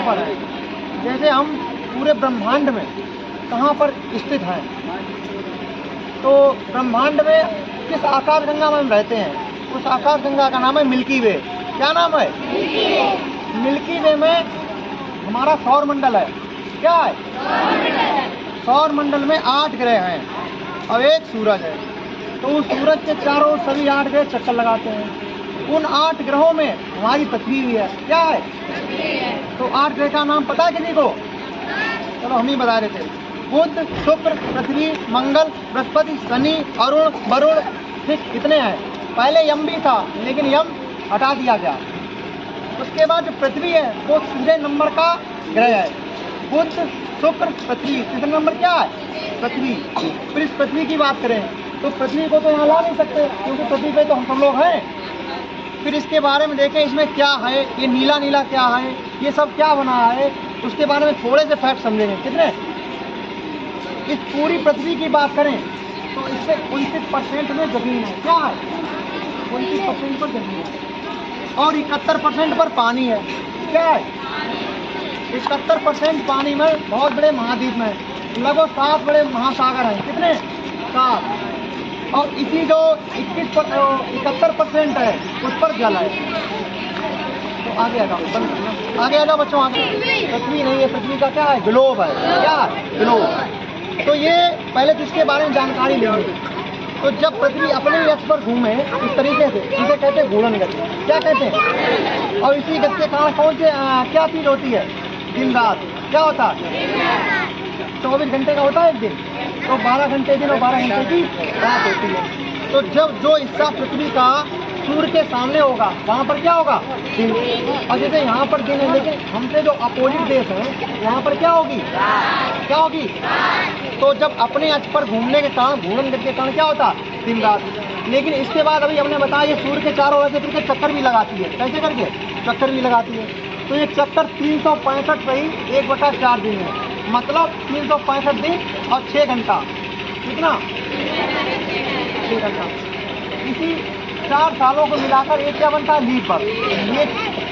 पर है। जैसे हम पूरे ब्रह्मांड में कहाँ पर स्थित हैं, तो ब्रह्मांड में किस आकाश गंगा में हम रहते हैं, उस आकाश गंगा का नाम है मिल्की वे। क्या नाम है? मिल्की वे में हमारा सौर मंडल है। क्या है? सौर मंडल में 8 ग्रह हैं और एक सूरज है। तो उस सूरज के चारों ओर सभी 8 ग्रह चक्कर लगाते हैं। उन 8 ग्रहों में हमारी पृथ्वी भी है। क्या है? तो 8 ग्रह का नाम पता है किसी को? चलो हम ही बता रहे थे। बुध, शुक्र, पृथ्वी, मंगल, बृहस्पति, शनि, अरुण, वरुण। ठीक, कितने हैं? पहले यम भी था लेकिन यम हटा दिया गया। उसके बाद जो पृथ्वी है वो तीसरे नंबर का ग्रह है। बुध, शुक्र, पृथ्वी, तीसरा नंबर क्या है? पृथ्वी। फिर इस पृथ्वी की बात करें तो पृथ्वी को तो यहाँ ला नहीं सकते क्योंकि पृथ्वी पे तो हम सब लोग हैं। फिर इसके बारे में देखें इसमें क्या है, ये नीला नीला क्या है, ये सब क्या बना है, उसके बारे में थोड़े से फैक्ट समझेंगे। कितने? इस पूरी पृथ्वी की बात करें तो इससे 29% में जमीन है। क्या है? 29% पर जमीन है और 71% पर पानी है। क्या है? 71% पानी में बहुत बड़े महाद्वीप में लगभग 7 बड़े महासागर हैं। कितने? 7। और इसी जो 71% है उस पर जल है। तो आगे आ जाओ, आगे आ जाओ बच्चों, आगे। पृथ्वी नहीं है, पृथ्वी का क्या है? ग्लोब है। क्या है? ग्लोब। तो ये पहले तो इसके बारे में जानकारी लेंगे। तो जब पृथ्वी अपने अक्ष पर घूमे इस तरीके से, इसे कहते हैं घूर्णन गति। क्या कहते हैं? और इसी गति के कारण कौन से क्या चीज होती है? दिन रात। क्या होता है? 24 घंटे का होता है एक दिन, तो 12 घंटे दिन और 12 घंटे की रात होती है। तो जब जो हिस्सा पृथ्वी का सूर्य के सामने होगा वहाँ पर क्या होगा? दिन। और जैसे यहाँ पर दिन है लेकिन हमसे जो अपोजिट देश है यहाँ पर क्या होगी? क्या होगी? तो जब अपने अक्ष पर घूमने के कारण, घूर्णन गति के कारण क्या होता? दिन रात। लेकिन इसके बाद अभी हमने बताया ये सूर्य के चारों ओर से फिर के चक्कर भी लगाती है। कैसे करके? चक्कर भी लगाती है। तो ये चक्कर 365 सही 1/4 दिन है, मतलब 365 दिन और 6 घंटा। कितना? 6 घंटा। इसी 4 सालों को मिलाकर एक क्या बनता है? लीप वर्ष।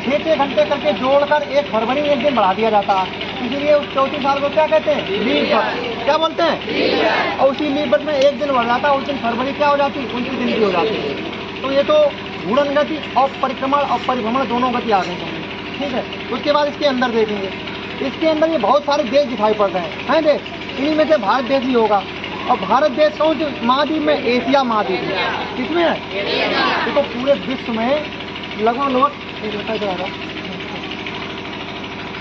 ये 6 घंटे करके जोड़कर 1 फरवरी में एक दिन बढ़ा दिया जाता है, इसीलिए उस 34 साल को क्या कहते हैं? लीप वर्ष। क्या बोलते हैं? और उसी लीप वर्ष में एक दिन बढ़ जाता है, उस दिन फरवरी क्या हो जाती है? 29 दिन की हो जाती है। तो ये तो घूर्णन गति और परिक्रमण और परिभ्रमण दोनों गति आ गई। ठीक है। उसके बाद इसके अंदर देखेंगे, इसके अंदर ये बहुत सारे देश दिखाई पड़ रहे हैं देश। इन्हीं में से भारत देश भी होगा। और भारत देश कौन से महाद्वीप में? एशिया महाद्वीप में। किसमें है? देखो पूरे विश्व में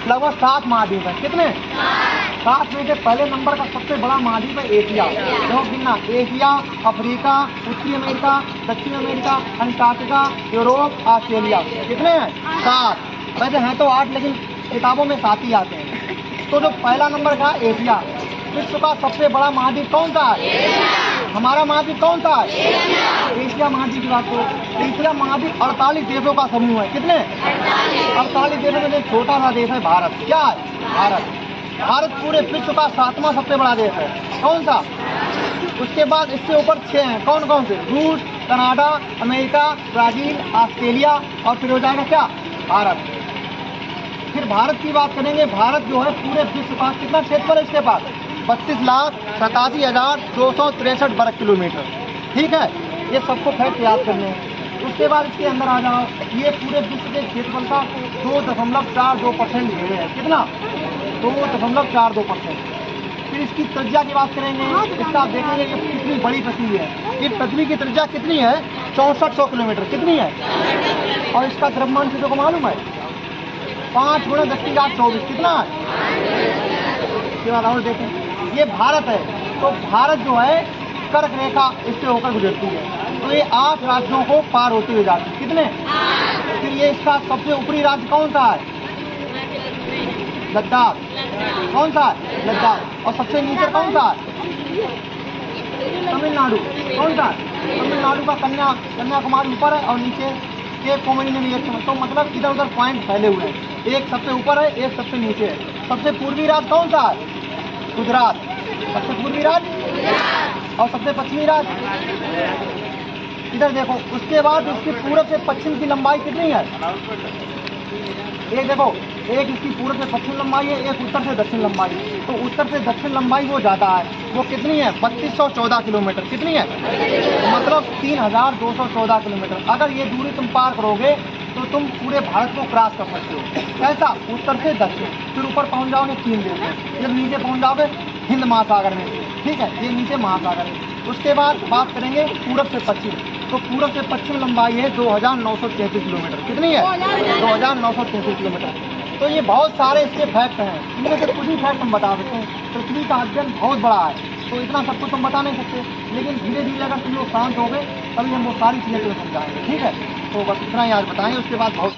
लगभग 7 महाद्वीप है। कितने? 7 में से पहले नंबर का सबसे बड़ा महाद्वीप है एशिया। देखो कितना? एशिया, अफ्रीका, उत्तरी अमेरिका, दक्षिण अमेरिका, अंटार्कटिका, यूरोप, ऑस्ट्रेलिया। कितने हैं? 7। वैसे हैं तो 8 लेकिन किताबों में 7 ही आते हैं। तो जो पहला नंबर का एशिया, विश्व का सबसे बड़ा महाद्वीप कौन सा है? हमारा महाद्वीप कौन सा है? एशिया महाद्वीप की बात करो। एशिया महाद्वीप 48 देशों का समूह है। कितने? 48 देशों में एक छोटा सा देश है भारत। क्या है? भारत। भारत पूरे विश्व का 7वां सबसे बड़ा देश है। कौन सा? उसके बाद इससे ऊपर 6 हैं। कौन कौन से? रूस, कनाडा, अमेरिका, ब्राजील, ऑस्ट्रेलिया और फिर हो जाएगा क्या? भारत। फिर भारत की बात करेंगे। भारत जो है पूरे विश्व का कितना क्षेत्रफल है इसके पास? 32,87,263 वर्ग किलोमीटर। ठीक है, ये सबको फैक्ट याद करने हैं। उसके बाद इसके अंदर आ जाओ, ये पूरे विश्व के क्षेत्रफल का 2.42% घेरे है। कितना? 2.42%। फिर इसकी त्रिज्या की बात करेंगे। इसका आप देखेंगे कि कितनी बड़ी पृथ्वी है। ये पृथ्वी की त्रिज्या कितनी है? 6400 किलोमीटर। कितनी है? और इसका द्रव्यमान किसी को मालूम है? 5 × 10⁻²৪। कितना है? इसके बाद और देखें, ये भारत है। तो भारत जो है कर्क रेखा इससे होकर गुजरती है, तो ये 8 राज्यों को पार होते हुए जाती है। कितने? फिर ये इसका सबसे ऊपरी राज्य कौन सा है? लद्दाख। कौन सा है? लद्दाख। और सबसे नीचे कौन सा है? तमिलनाडु। कौन सा है? तमिलनाडु का कन्याकुमारी ऊपर है और नीचे केप कोमोरी में भी एक। तो मतलब इधर उधर पॉइंट फैले हुए हैं, एक सबसे ऊपर है, एक सबसे नीचे है। सबसे पूर्वी राज्य कौन सा है? गुजरात। सबसे पूर्वी राज्य और सबसे पश्चिमी राज्य इधर देखो। उसके बाद इसकी पूरब से पश्चिम की लंबाई कितनी है? एक देखो, एक इसकी पूर्व से पश्चिम लंबाई है, एक उत्तर से दक्षिण लंबाई है। तो उत्तर से दक्षिण लंबाई वो ज़्यादा है, वो कितनी है? 3214 किलोमीटर। कितनी है? मतलब 3214 किलोमीटर। अगर ये दूरी तुम पार करोगे तो तुम पूरे भारत को क्रॉस कर सकते हो। कैसा? उत्तर से दक्षिण, फिर ऊपर पहुंच जाओगे चीन देश में, फिर नीचे पहुंच जाओगे हिंद महासागर में। ठीक है, ये नीचे महासागर है। उसके बाद बात करेंगे पूरब से पश्चिम। तो पूरब से पश्चिम लंबाई है 2933 किलोमीटर। कितनी है? 2933 किलोमीटर। तो ये बहुत सारे इसके फैक्ट हैं, इनमें से कुछ ही फैक्ट हम बता देते हैं। पृथ्वी का अध्ययन बहुत बड़ा है, तो इतना सब कुछ हम बता नहीं सकते, लेकिन धीरे धीरे अगर तुम लोग शांत हो गए तभी हम वो सारी चीज़ें तुम्हें समझाएंगे। ठीक है, तो बस इतना ही आज बताएंगे, उसके बाद बहुत